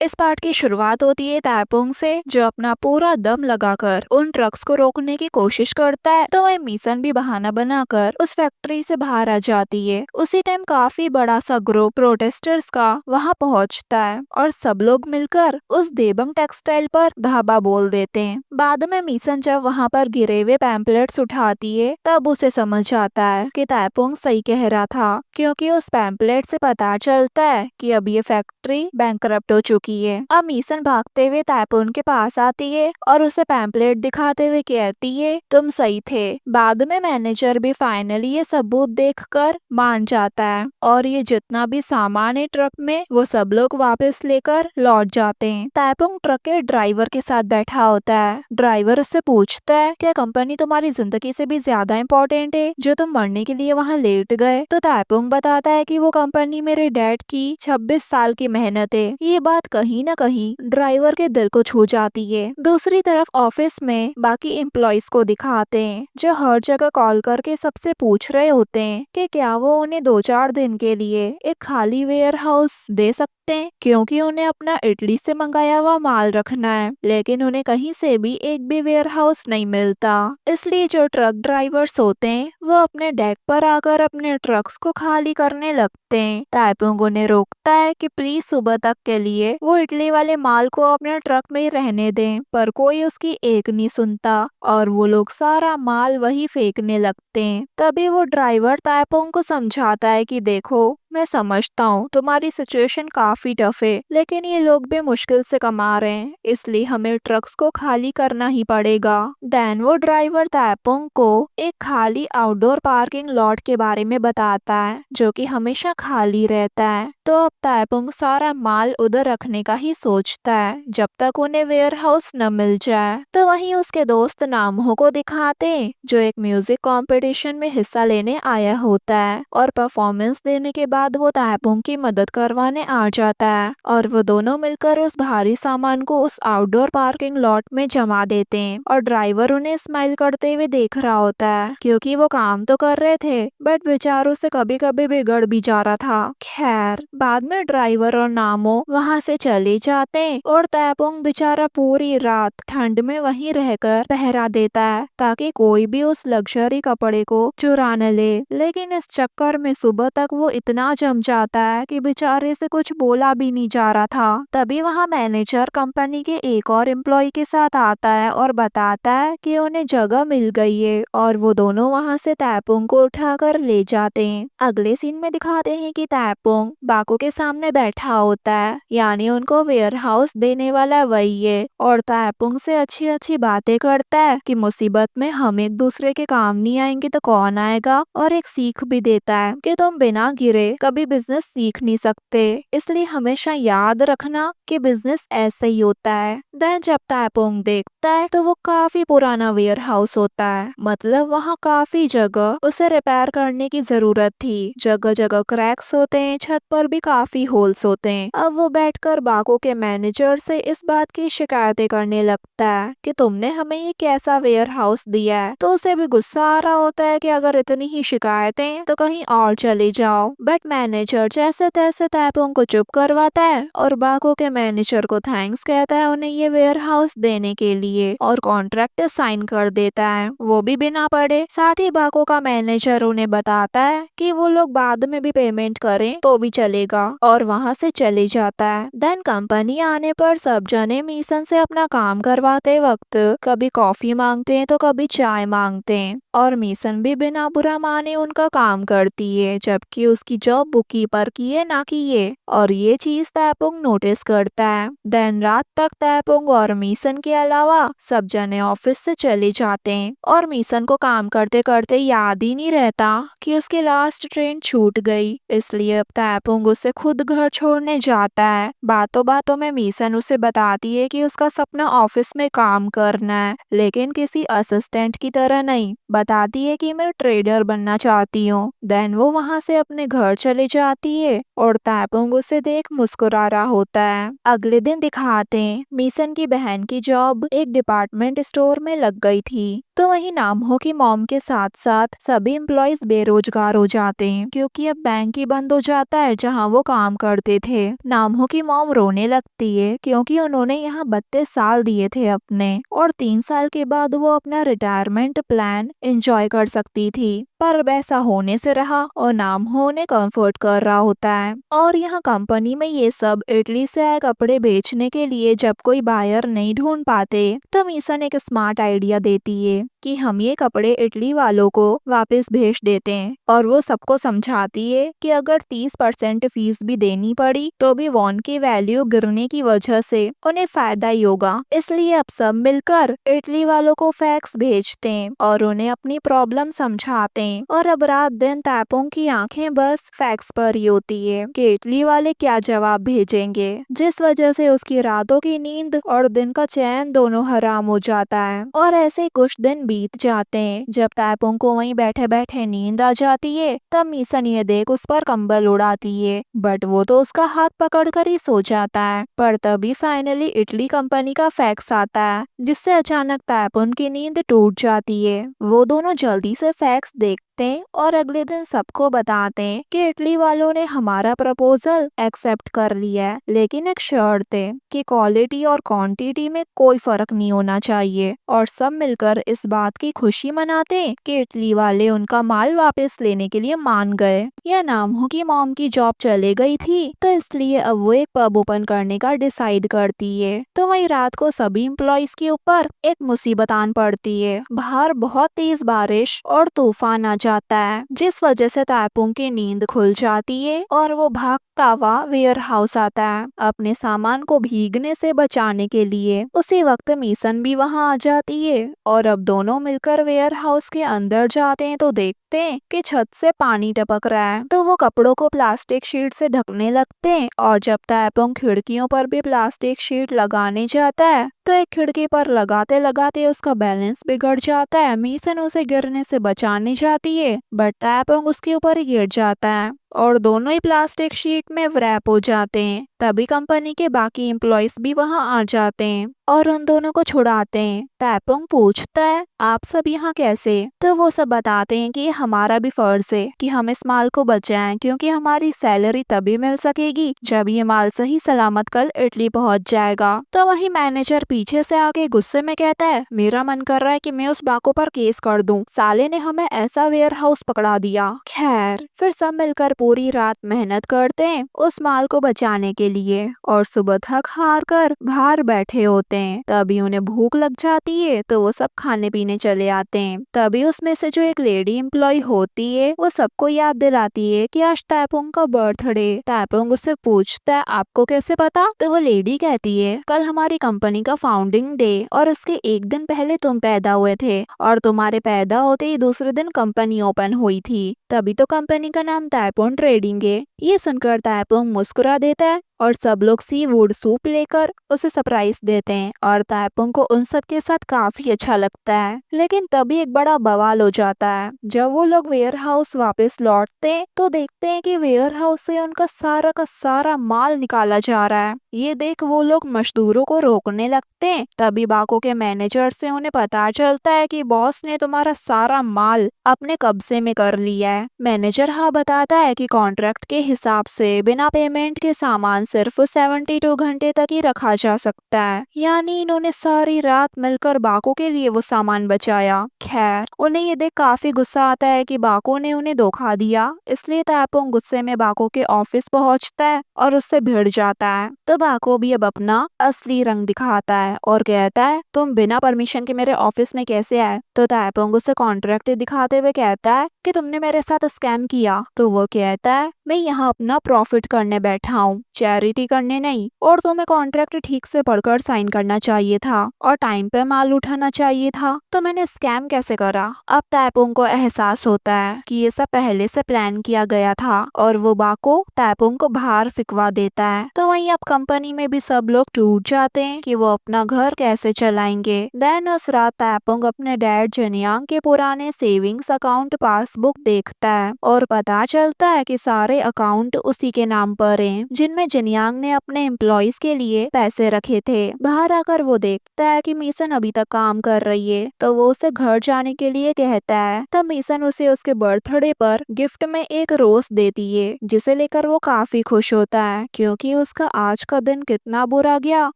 इस पार्ट की शुरुआत होती है ताइपुंग से, जो अपना पूरा दम लगाकर उन ट्रक्स को रोकने की कोशिश करता है। तो वह मिशन भी बहाना बनाकर उस फैक्ट्री से बाहर आ जाती है। उसी टाइम काफी बड़ा सा ग्रुप प्रोटेस्टर्स का वहां पहुंचता है और सब लोग मिलकर उस देबंग टेक्सटाइल पर धाबा बोल देते हैं। बाद में मिशन जब वहां पर गिरे हुए पैम्पलेट्स उठाती है, तब उसे समझ आता है कि ताइपुंग सही कह रहा था, क्योंकि उस पैम्पलेट से पता चलता है कि अब ये फैक्ट्री बैंकरप्ट हो चुकी है। अब मिशन भागते हुए ताइपुंग के पास आती है और उसे पैम्पलेट दिखाते हुए कहती है, तुम सही थे। बाद में मैनेजर भी फाइनली ये सबूत देखकर मान जाता है और ये जितना भी सामान है ट्रक में, वो सब लोग वापस लेकर लौट जाते हैं। ताइपुंग ट्रक के ड्राइवर के साथ बैठा होता है। ड्राइवर उससे पूछता है, क्या कंपनी तुम्हारी जिंदगी से भी ज्यादा इम्पोर्टेंट है, जो तुम मरने के लिए वहाँ लेट गए? तो ताइपुंग बताता है कि वो कंपनी मेरे डैड की 26 साल की मेहनत है। ये बात कहीं न कहीं ड्राइवर के दिल को छू जाती है। दूसरी तरफ ऑफिस में बाकी एम्प्लॉयज को दिखाते हैं, जो हर जगह कॉल करके सबसे पूछ रहे होते हैं कि क्या वो उन्हें 2-4 दिन के लिए एक खाली वेयर हाउस दे सकते हैं, क्योंकि उन्हें अपना इटली से मंगाया हुआ माल रखना है। लेकिन उन्हें कहीं से भी एक भी वेयर हाउस नहीं मिलता। इसलिए जो ट्रक ड्राइवर्स होते हैं, वो अपने डेक पर आकर अपने ट्रक्स को खाली करने लगते हैं। ताइपुंग उन्हें रोकता है कि प्लीज सुबह तक के लिए वो इटली वाले माल को अपने ट्रक में ही रहने दें, पर कोई उसकी एक नहीं सुनता और वो लोग सारा माल वही फेंकने लगते हैं। तभी वो ड्राइवर ताइपुंग को समझाता है कि देखो, मैं समझता हूँ तुम्हारी सिचुएशन काफी टफ है, लेकिन ये लोग भी मुश्किल से कमा रहे हैं, इसलिए हमें ट्रक्स को खाली करना ही पड़ेगा। देन वो ड्राइवर ताइपुंग को एक खाली आउटडोर पार्किंग लॉट के बारे में बताता है, जो कि हमेशा खाली रहता है। तो अब ताइपुंग सारा माल उधर रखने का ही सोचता है, जब तक उन्हें वेयर हाउस न मिल जाए। तो वहीं उसके दोस्त नामहो को दिखाते, जो एक म्यूजिक कंपटीशन में हिस्सा लेने आया होता है और परफॉर्मेंस देने के बाद वो ताइपुंग की मदद करवाने आ जाता है और वो दोनों मिलकर उस भारी सामान को उस आउटडोर पार्किंग लॉट में जमा देते हैं। और ड्राइवर उन्हें स्माइल करते हुए देख रहा होता है, क्योंकि वो काम तो कर रहे थे, बट बेचारों से कभी कभी बिगड़ भी जा रहा था। खैर, बाद में ड्राइवर और नामो वहाँ से चले जाते हैं और ताइपुंग बेचारा पूरी रात ठंड में वहीं रहकर पहरा देता है, ताकि कोई भी उस लग्जरी कपड़े को चुरा न ले। लेकिन इस चक्कर में सुबह तक वो इतना जम जाता है कि बेचारे से कुछ बोला भी नहीं जा रहा था। तभी वहाँ मैनेजर कंपनी के एक और एम्प्लॉय के साथ आता है और बताता है कि उन्हें जगह मिल गई है और वो दोनों वहाँ से ताइपुंग को उठाकर ले जाते हैं। अगले सीन में दिखाते हैं कि ताइपुंग बाकू के सामने बैठा होता है, यानी उनको वेयर हाउस देने वाला वही है, और ताइपुंग से अच्छी अच्छी बातें करता है कि मुसीबत में हम एक दूसरे के काम नहीं आएंगे तो कौन आएगा, और एक सीख भी देता है कि तुम बिना गिरे कभी बिजनेस सीख नहीं सकते, इसलिए हमेशा याद रखना कि बिजनेस ऐसे ही होता है। देन जब ताइपुंग देखता है तो वो काफी पुराना वेयर हाउस होता है, मतलब वहाँ काफी जगह उसे रिपेयर करने की जरूरत थी। जगह जगह क्रैक्स होते हैं, छत पर भी काफी होल्स होते हैं। अब वो बैठकर बाको के मैनेजर से इस बात की शिकायतें करने लगता है कि तुमने हमें ये कैसा वेयर हाउस दिया है। तो उसे भी गुस्सा आ रहा होता है कि अगर इतनी ही शिकायतें तो कहीं और चले जाओ, बट मैनेजर जैसे तैसे ताइपुंग को चुप करवाता है और बाको के मैनेजर को थैंक्स कहता है उन्हें ये वेयर हाउस देने के लिए, और कॉन्ट्रैक्ट साइन कर देता है, वो भी बिना पढ़े। साथ ही बाको का मैनेजर उन्हें बताता है कि वो लोग बाद में भी पेमेंट करें तो भी चलेगा, और वहाँ से चले जाता है। देन कंपनी आने पर सब जने मिशन से अपना काम करवाते वक्त कभी कॉफी मांगते हैं तो कभी चाय मांगते हैं, और मिशन भी बिना बुरा माने उनका काम करती है, जबकि उसकी जॉब बुककीपर की है ना की है, और ये चीज ताइपुंग नोटिस करता है। देन रात तक ताइपुंग और मिशन के अलावा सब जने ऑफिस से चले जाते हैं, और मिशन को काम करते करते याद ही नहीं रहता कि उसकी लास्ट ट्रेन छूट गई, इसलिए अब ताइपुंग उसे खुद घर छोड़ने जाता है। बातों बातों में मिशन उसे बताती है कि उसका सपना ऑफिस में काम करना है, लेकिन किसी असिस्टेंट की तरह नहीं, बताती है कि मैं ट्रेडर बनना चाहती हूँ। देन वो वहाँ से अपने घर चले जाती है और तापुंग उसे देख मुस्कुरा रहा होता है। अगले दिन दिखाते हैं मिसन की बहन की जॉब एक डिपार्टमेंट स्टोर में लग गई थी। तो वही नामहो की मॉम के साथ साथ सभी एम्प्लॉयज बेरोजगार हो जाते हैं क्योंकि अब बैंक ही बंद हो जाता है जहाँ वो काम करते थे। नामहो की मॉम रोने लगती है क्योंकि उन्होंने यहाँ 32 साल दिए थे अपने, और 3 साल के बाद वो अपना रिटायरमेंट प्लान एंजॉय कर सकती थी। पर वैसा होने से रहा और नामहो उन्हें कंफर्ट कर रहा होता है। और यहाँ कंपनी में ये सब इटली से आए कपड़े बेचने के लिए जब कोई बायर नहीं ढूंढ पाते तो मिसन एक स्मार्ट आइडिया देती है कि हम ये कपड़े इटली वालों को वापस भेज देते हैं, और वो सबको समझाती है कि अगर 30% फीस भी देनी पड़ी तो भी वॉन की वैल्यू गिरने की वजह से उन्हें फायदा ही होगा। इसलिए अब सब मिलकर इटली वालों को फैक्स भेजते हैं और उन्हें अपनी प्रॉब्लम समझाते हैं। और अब रात दिन तापुंग की आंखें बस फैक्स पर ही होती है कि इटली वाले क्या जवाब भेजेंगे, जिस वजह से उसकी रातों की नींद और दिन का चैन दोनों हराम हो जाता है। और ऐसे कुछ दिन बीत जाते हैं। जब तापुंग को वहीं बैठे बैठे नींद आ जाती है तब मिसन ये देख उस पर कंबल उड़ाती है, बट वो तो उसका हाथ पकड़कर ही सो जाता है। पर तभी फाइनली इटली कंपनी का फैक्स आता है जिससे अचानक तापुंग की नींद टूट जाती है। वो दोनों जल्दी से फैक्स देखते हैं और अगले दिन सबको बताते हैं कि इटली वालों ने हमारा प्रपोजल एक्सेप्ट कर लिया है, लेकिन एक शर्त है कि क्वालिटी और क्वांटिटी में कोई फर्क नहीं होना चाहिए। और सब मिलकर इस बात की खुशी मनाते हैं कि इटली वाले उनका माल वापस लेने के लिए मान गए। यह नामहो की मॉम की जॉब चले गई थी तो इसलिए अब वो एक पब ओपन करने का डिसाइड करती है। तो वही रात को सभी एम्प्लॉयज के ऊपर एक मुसीबत आन पड़ती है। बाहर बहुत तेज बारिश और तूफान आ जाता है जिस वजह से तापुंग की नींद खुल जाती है और वो भागता हुआ वेयर हाउस आता है अपने सामान को भीगने से बचाने के लिए। उसी वक्त मिसन भी वहां आ जाती है और अब दोनों मिलकर वेयर हाउस के अंदर जाते हैं तो देखते हैं कि छत से पानी टपक रहा है। तो वो कपड़ों को प्लास्टिक शीट से ढकने लगते हैं और जब तापुंग खिड़कियों पर भी प्लास्टिक शीट लगाने जाता है तो एक खिड़की पर लगाते लगाते उसका बैलेंस बिगड़ जाता है। मिसन उसे गिरने से बचाने जाती है बट तापुंग उसके ऊपर ही गिर जाता है और दोनों ही प्लास्टिक शीट में रैप हो जाते हैं। तभी कंपनी के बाकी एम्प्लॉयज भी वहां आ जाते हैं और उन दोनों को छुड़ाते हैं। तापुंग पूछता है आप सब यहाँ कैसे? तो वो सब बताते हैं कि हमारा भी फर्ज है कि हम इस माल को बचाएं क्योंकि हमारी सैलरी तभी मिल सकेगी जब ये माल सही सलामत कल इटली पहुंच जाएगा। तो वही मैनेजर पीछे से आके गुस्से में कहता है मेरा मन कर रहा है कि मैं उस बाको पर केस कर दूं, साले ने हमें ऐसा वेयर हाउस पकड़ा दिया। खैर फिर सब मिलकर पूरी रात मेहनत करते हैं उस माल को बचाने के लिए और सुबह थक हार कर बाहर बैठे होते हैं। तभी उन्हें भूख लग जाती है तो वो सब खाने पीने चले आते हैं। तभी उसमें से जो एक लेडी एम्प्लॉय होती है वो सबको याद दिलाती है कि आज तापुंग का बर्थडे। तापुंग उससे पूछता है आपको कैसे पता? तो वो लेडी कहती है कल हमारी कंपनी का फाउंडिंग डे और उसके एक दिन पहले तुम पैदा हुए थे और तुम्हारे पैदा होते ही दूसरे दिन कंपनी ओपन हुई थी, तभी तो कंपनी का नाम तापुंग ट्रेडिंग है। ये सुनकर तापुंग मुस्कुरा देता है और सब लोग सी वुड सूप लेकर उसे सरप्राइज देते हैं और तापुंग को उन सब के साथ काफी अच्छा लगता है। लेकिन तभी एक बड़ा बवाल हो जाता है। जब वो लोग वेयर हाउस वापस लौटते हैं तो देखते हैं कि वेयर हाउस से उनका सारा का सारा माल निकाला जा रहा है। ये देख वो लोग मजदूरों को रोकने लगते हैं। तभी बाको के मैनेजर से उन्हें पता चलता है कि बॉस ने तुम्हारा सारा माल अपने कब्जे में कर लिया है। मैनेजर हाँ बताता है कि कॉन्ट्रैक्ट के हिसाब से बिना पेमेंट के सामान सिर्फ 72 घंटे तक ही रखा जा सकता है, यानी इन्होंने सारी रात मिलकर बाको के लिए वो सामान बचाया। खैर उन्हें ये देख काफी गुस्सा आता है कि बाको ने उन्हें धोखा दिया, इसलिए तापुंग गुस्से में बाको के ऑफिस पहुंचता है और उससे भिड़ जाता है। तो बाको भी अब अपना असली रंग दिखाता है और कहता है तुम बिना परमिशन के मेरे ऑफिस में कैसे आए? तो तापुंग उसे कॉन्ट्रैक्ट दिखाते हुए कहता है कि तुमने मेरे साथ स्कैम किया। तो वो कहता है मैं यहाँ अपना प्रॉफिट करने बैठा हूँ, चैरिटी करने नहीं, और तुम्हें कॉन्ट्रैक्ट ठीक से पढ़कर साइन करना चाहिए था और टाइम पे माल उठाना चाहिए था, तो मैंने स्कैम कैसे करा। अब तैपुंग को एहसास होता है कि ये सब पहले से प्लान किया गया था और वो बाको तैपुंग को बाहर फिकवा देता है। तो वहीं अब कंपनी में भी सब लोग टूट जाते हैं कि वो अपना घर कैसे चलाएंगे। देन उस रात तैपुंग अपने डैड जनियांग के पुराने सेविंग्स अकाउंट पासबुक देखता है और पता चलता है कि सारे अकाउंट उसी के नाम पर हैं, जिनमें जनियांग ने अपने एम्प्लॉयज के लिए पैसे रखे थे। बाहर आकर वो देखता है कि मीसन अभी तक काम कर रही है, तो वो उसे घर जाने के लिए कहता है। तब मीसन उसे उसके बर्थडे पर गिफ्ट में एक रोज देती है, जिसे लेकर वो काफी खुश होता है, क्योंकि उसका आज का दिन कितना बुरा गया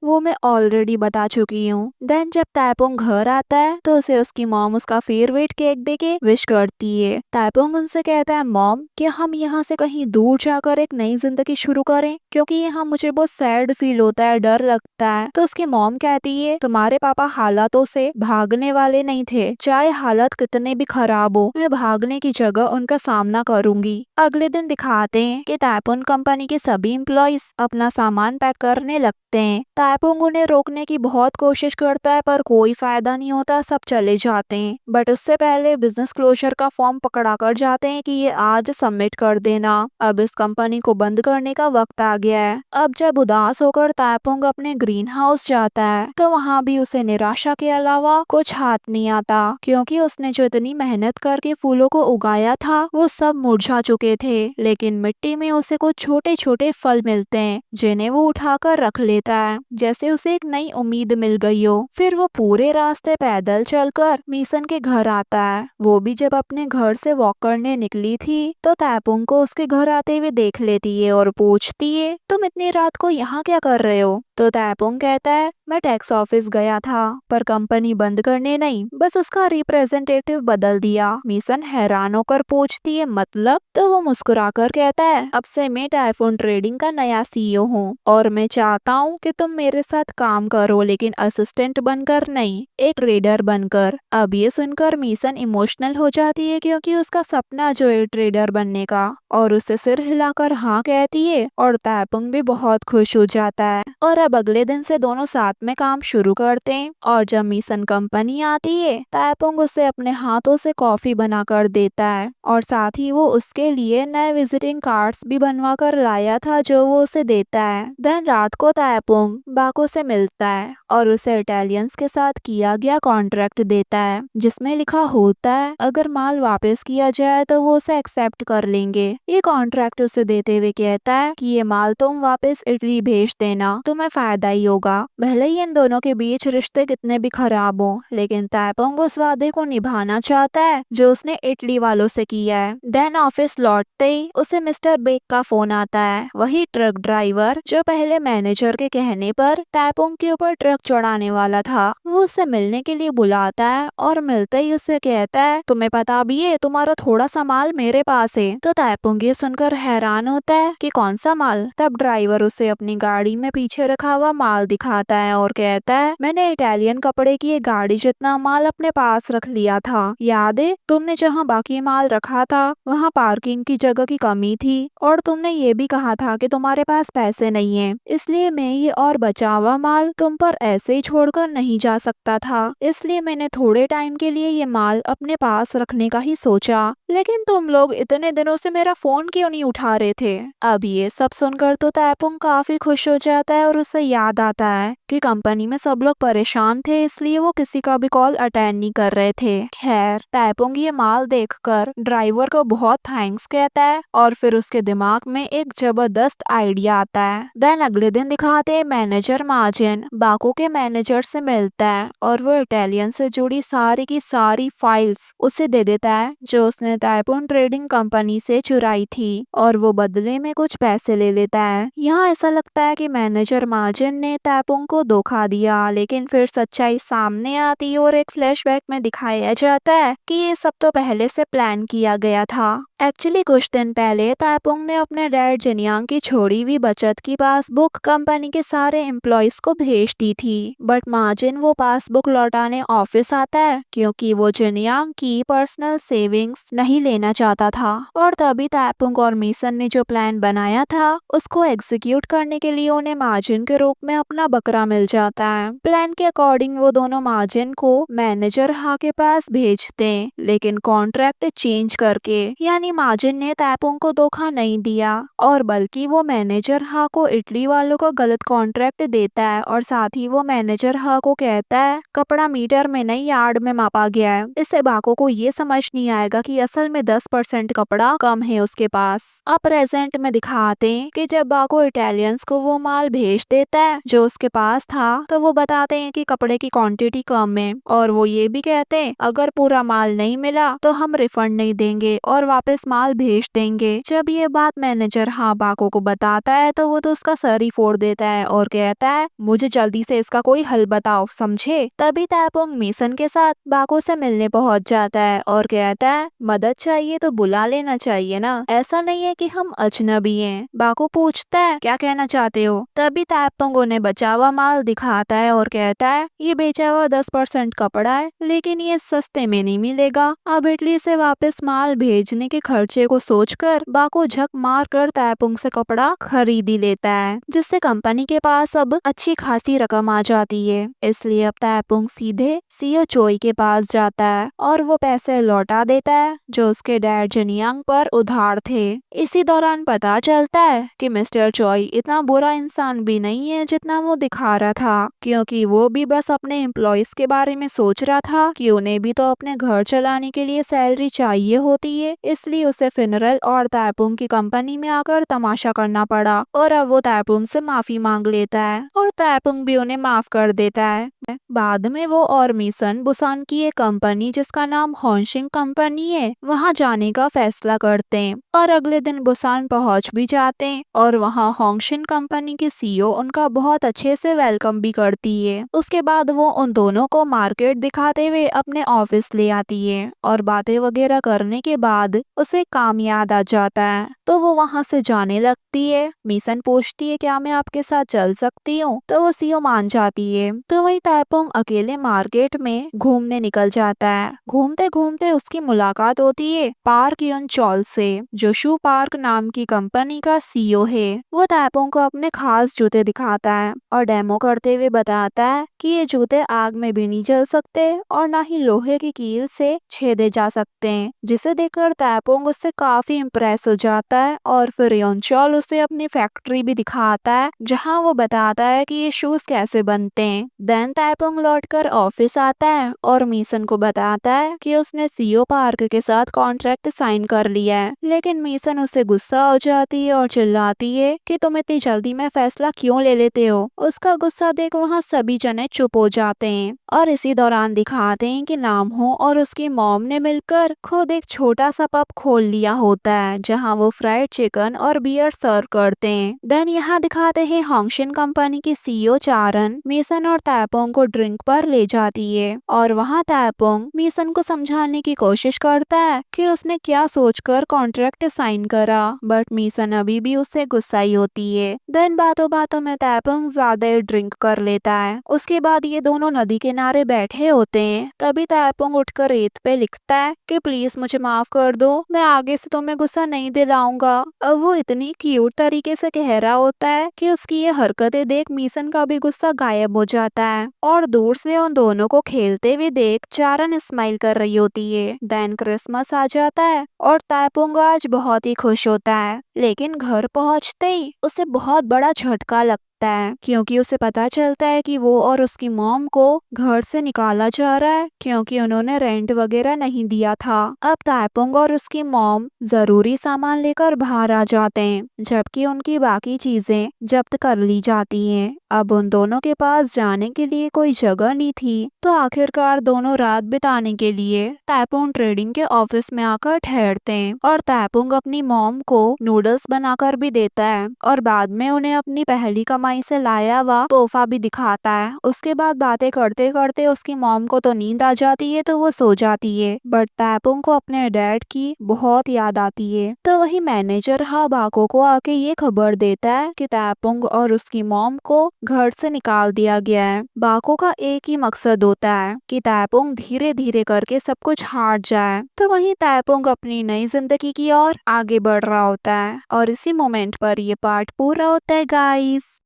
वो मैं ऑलरेडी बता चुकी हूँ। देन जब तैपुंग घर आता है तो उसे उसकी मॉम उसका फेवरेट केक देके विश करती है। तैपुंग उनसे कहता है, मॉम क्या हम यहाँ से कहीं दूर जाकर एक नई जिंदगी शुरू करें, क्योंकि यहाँ मुझे बहुत सैड फील होता है, डर लगता है। तो उसकी मॉम कहती है, तुम्हारे पापा हालातों से भागने वाले नहीं थे, चाहे हालत कितने भी खराब हो, मैं भागने की जगह उनका सामना करूंगी। अगले दिन दिखाते हैं कि तैपुंग कंपनी के सभी एम्प्लॉइज अपना सामान पैक करने लगते हैं। तैपुंग उन्हें रोकने की बहुत कोशिश करता है पर कोई फायदा नहीं होता, सब चले जाते हैं। बट उससे पहले बिजनेस क्लोजर का फॉर्म पकड़ा कर जाते हैं कि ये आज सबमिट कर देना, अब इस कंपनी को बंद करने का वक्त आ गया है। अब जब उदास होकर तैपुंग अपने ग्रीन हाउस जाता है तो वहाँ भी उसे निराशा के अलावा कुछ हाथ नहीं आता, क्योंकि उसने जो इतनी मेहनत करके फूलों को उगाया था वो सब मुरझा चुके थे। लेकिन मिट्टी में उसे कुछ छोटे छोटे फल मिलते हैं, जिन्हें वो उठाकर रख लेता है, जैसे उसे एक नई उम्मीद मिल गई हो। फिर वो पूरे रास्ते पैदल चलकर मीसन के घर आता है। वो भी जब अपने घर से वॉक करने निकली थी तो तैपुंग को उसके घर आते हुए देख लेती है और पूछती है, तुम इतनी रात को यहाँ क्या कर रहे हो। तो तैपुंग कहता है, मैं टैक्स ऑफिस गया था पर कंपनी बंद करने नहीं, बस उसका रिप्रेजेंटेटिव बदल दिया। मीसन हैरान होकर पूछती है, मतलब। तो वो मुस्कुराकर कहता है, अब से मैं टाइफून ट्रेडिंग का नया सीईओ हूँ और मैं चाहता हूँ कि तुम मेरे साथ काम करो, लेकिन असिस्टेंट बनकर नहीं, एक ट्रेडर बनकर। अब ये सुनकर मीसन इमोशनल हो जाती है, क्योंकि उसका सपना जो है ट्रेडर बनने का, और उसे सिर हिलाकर हाँ कहती है और तैपुंग भी बहुत खुश हो जाता है। और अब अगले दिन से दोनों साथ में काम शुरू करते हैं। और जब मीसन कंपनी आती है तैपुंग उसे अपने हाथों से कॉफी बनाकर देता है और साथ ही वो उसके लिए नए विजिटिंग कार्ड्स भी बनवा कर लाया था, जो वो उसे देता है। देन रात को तैपुंग बाको से मिलता है और उसे इटालियंस के साथ किया गया कॉन्ट्रैक्ट देता है, जिसमें लिखा होता है अगर माल वापस किया जाए तो वो उसे एक्सेप्ट कर लेंगे। ये कॉन्ट्रैक्ट उसे देते हुए कहता है कि ये माल तुम वापस इटली भेज देना, तुम्हें फायदा ही होगा, भले ही इन दोनों के बीच रिश्ते कितने भी खराब हो। लेकिन तैपुंग उस वादे को निभाना चाहता है जो उसने इटली वालों से किया है। देन ऑफिस लौटते ही उसे मिस्टर बेक का फोन आता है, वही ट्रक ड्राइवर जो पहले मैनेजर के कहने पर तैपुंग के ऊपर ट्रक चढ़ाने वाला था। वो उससे मिलने के लिए बुलाता है और मिलते ही उससे कहता है, तुम्हें पता भी है तुम्हारा थोड़ा सा माल मेरे पास है। तो तैपुंग ये सुनकर हैरान होता है कि कौन सा माल। तब ड्राइवर उसे अपनी गाड़ी में पीछे रखा हुआ माल दिखाता है और कहता है, मैंने इटालियन कपड़े की एक गाड़ी जितना माल अपने पास रख लिया था, याद है तुमने जहाँ बाकी माल रखा था वहाँ पार्किंग की जगह की कमी थी और तुमने ये भी कहा था कि तुम्हारे पास पैसे नहीं है, इसलिए मैं ये और बचा हुआ माल तुम पर ऐसे ही छोड़कर नहीं जा सकता था, इसलिए मैंने थोड़े टाइम के लिए ये माल अपने पास रखने का ही सोचा। लेकिन तुम लोग इतने दिनों से मेरा फोन क्यों नहीं उठा रहे थे। अब ये सब सुनकर तो तैपुंग काफी खुश हो जाता है और उसे याद आता है कि कंपनी में सब लोग परेशान थे, इसलिए वो किसी का भी कॉल अटेंड नहीं कर रहे थे। खैर तैपुंग ये माल देखकर ड्राइवर को बहुत थैंक्स कहता है और फिर उसके दिमाग में एक जबरदस्त आइडिया आता है। देन अगले दिन दिखाते हैं मैनेजर मार्जिन बाको के मैनेजर से मिलता है और वो इटालियन से जुड़ी सारी की सारी फाइल्स उसे दे देता है जो उसने तैपुंग ट्रेडिंग कंपनी से चुराई थी, और वो बदले में कुछ पैसे ले लेता है। यहाँ ऐसा लगता है कि मैनेजर माजिन ने तैपुंग को धोखा दिया, लेकिन फिर सच्चाई सामने आती और एक फ्लैशबैक में दिखाया जाता है कि ये सब तो पहले से प्लान किया गया था। एक्चुअली कुछ दिन पहले तैपुंग ने अपने डैड जिनयांग की छोड़ी हुई बचत की पासबुक कंपनी के सारे एम्प्लॉयज को भेज दी थी, बट माजिन वो पासबुक लौटाने ऑफिस आता है क्योंकि वो जिनयांग की पर्सनल सेविंग्स नहीं लेना चाहता था। और तभी तैपुंग और मीसन ने जो प्लान बनाया था उसको एग्जीक्यूट करने के लिए उन्हें माजिन के रूप में अपना बकरा मिल जाता है। प्लान के अकॉर्डिंग वो दोनों माजिन को मैनेजर हा के पास भेजते हैं, लेकिन कॉन्ट्रैक्ट चेंज करके। यानी माजिन ने तैपुंग को धोखा नहीं दिया और बल्कि वो मैनेजर हा को इटली वालों को गलत कॉन्ट्रैक्ट देता है और साथ ही वो मैनेजर हा को कहता है कपड़ा मीटर में नहीं यार्ड में मापा गया है। इससे बाको को ये समझ नहीं आएगा कि असल में 10% कपड़ा कम है उसके पास। अब प्रेजेंट में दिखाते हैं कि जब बाको इटालियंस को वो माल भेज देता है जो उसके पास था, तो वो बताते हैं कि कपड़े की क्वांटिटी कम है और वो ये भी कहते हैं अगर पूरा माल नहीं मिला तो हम रिफंड नहीं देंगे और वापस माल भेज देंगे। जब ये बात मैनेजर हाँ बाको को बताता है तो वो तो उसका सर ही फोड़ देता है और कहता है मुझे जल्दी से इसका कोई हल बताओ, समझे। तभी तैपुंग मीसन के साथ बाको से मिलने पहुंच जाता है और कहता है मदद चाहिए तो बुला लेना चाहिए ना, ऐसा नहीं है कि हम अजनबी हैं। बाको पूछता है क्या कहना चाहते हो। तभी तैपुंग उन्हें बचा हुआ माल दिखाता है और कहता है ये बेचा हुआ 10% कपड़ा है, लेकिन ये सस्ते में नहीं मिलेगा। अब इटली से वापस माल भेजने के खर्चे को सोचकर बाको झक मार कर तैपुंग से कपड़ा खरीद ही लेता है, जिससे कंपनी के पास अब अच्छी खासी रकम आ जाती है। इसलिए अब तैपुंग सीधे सीईओ चोई के पास जाता है और वो पैसे लौटा देता है जो उसके डैड जिनयांग पर उधार थे। इसी दौरान पता चलता है कि मिस्टर चोई इतना बुरा इंसान भी नहीं है जितना वो दिखा रहा था, क्योंकि वो भी बस अपने एम्प्लॉयज के बारे में सोच रहा था कि उन्हें भी तो अपने घर चलाने के लिए सैलरी चाहिए होती है। इसलिए उसे फिनरल और तैपुंग की कंपनी में आकर तमाशा करना पड़ा और अब वो तैपुंग से माफी मांग लेता है और तैपुंग भी उन्हें माफ कर देता है। बाद में वो और मीसन बुसान की एक कंपनी जिसका नाम हॉन्शिंग कंपनी है वहाँ जाने का फैसला करते हैं और अगले दिन बुसान पहुँच भी जाते हैं और वहाँ हॉन्शिंग कंपनी की सीईओ उनका बहुत अच्छे से वेलकम भी करती है। उसके बाद वो उन दोनों को मार्केट दिखाते हुए अपने ऑफिस ले आती है और बातें वगैरह करने के बाद उसे काम याद आ जाता है तो वो वहाँ से जाने लगती है। मीसन पूछती है क्या मैं आपके साथ चल सकती हूँ, तो वो सीईओ मान जाती है। तो वही तैपुंग अकेले मार्केट में घूमने निकल जाता है। घूमते घूमते उसकी मुलाकात होती है पार्क युन चॉल से, जो शू पार्क नाम की कंपनी का सीईओ है। वो तैपुंग को अपने खास जूते दिखाता है और डेमो करते हुए बताता है कि ये जूते आग में भी नहीं जल सकते और ना ही लोहे की कील से छेदे जा सकते हैं, जिसे देखकर तैपुंग उससे काफी इम्प्रेस हो जाता है और फिर योनचॉल उसे अपनी फैक्ट्री भी दिखाता है जहां वो बताता है कि ये शूज कैसे बनते हैं। देन तैपुंग लौटकर ऑफिस आता है और मीसन को बताता है कि उसने सीईओ पार्क के साथ कॉन्ट्रैक्ट साइन कर लिया है, लेकिन मीसन उससे गुस्सा हो जाती है और चिल्लाती है कि तुम इतनी जल्दी में फैसला क्यों ले लेते हो। उसका गुस्सा देख वहाँ सभी जने चुप हो जाते हैं और इसी दौरान दिखाते हैं कि नामहो और उसकी मॉम ने मिलकर खुद एक छोटा सा पब खोल लिया होता है जहां वो फ्राइड चिकन और बियर सर्व करते हैं। देन यहाँ दिखाते हैं हॉन्शिन कंपनी की सीईओ चारन मीसन और तैपुंग को ड्रिंक पर ले जाती है और वहाँ तैपुंग मीसन को समझाने की कोशिश करता है कि उसने क्या सोचकर कॉन्ट्रैक्ट साइन करा, बट मीसन अभी भी उससे गुस्साई होती है। देन बातों बातों में तैपुंग ज्यादा ड्रिंक कर लेता है। उसके बाद ये दोनों नदी किनारे बैठे होते हैं। तभी तैपुंग उठकर रेत पे लिखता है कि प्लीज मुझे माफ कर दो, मैं आगे से तुम्हें गुस्सा नहीं दिलाऊंगा। अब वो इतनी क्यूट तरीके से कह रहा होता है कि उसकी ये हरकतें देख मीसन का भी गुस्सा गायब हो जाता है और दूर से उन दोनों को खेलते हुए देख चारन स्माइल कर रही होती है। देन क्रिसमस आ जाता है और तैपुंग आज बहुत ही खुश होता है, लेकिन घर पहुंचते ही उसे बहुत बड़ा झटका लगता है क्योंकि उसे पता चलता है कि वो और उसकी मॉम को घर से निकाला जा रहा है क्योंकि उन्होंने रेंट वगैरह नहीं दिया था। अब तैपुंग और उसकी मॉम जरूरी सामान लेकर बाहर आ जाते हैं जबकि उनकी बाकी चीजें जब्त कर ली जाती हैं। अब उन दोनों के पास जाने के लिए कोई जगह नहीं थी, तो आखिरकार दोनों रात बिताने के लिए तैपुंग ट्रेडिंग के ऑफिस में आकर ठहरते हैं और तैपुंग अपनी मॉम को नूडल्स बनाकर भी देता है और बाद में उन्हें अपनी पहली कमाई वहीं से लाया हुआ तोहफा भी दिखाता है। उसके बाद बातें करते करते उसकी मॉम को तो नींद आ जाती है तो वो सो जाती है, बट तैपुंग को अपने डैड की बहुत याद आती है। तो वही मैनेजर बाको को आके ये खबर देता है कि तैपुंग और उसकी मॉम को घर से निकाल दिया गया है। बाको का एक ही मकसद होता है कि तैपुंग धीरे धीरे करके सब कुछ हार जाए। तो वहीं तैपुंग अपनी नई जिंदगी की ओर आगे बढ़ रहा होता है और इसी मोमेंट पर ये पार्ट पूरा होता है गाइस।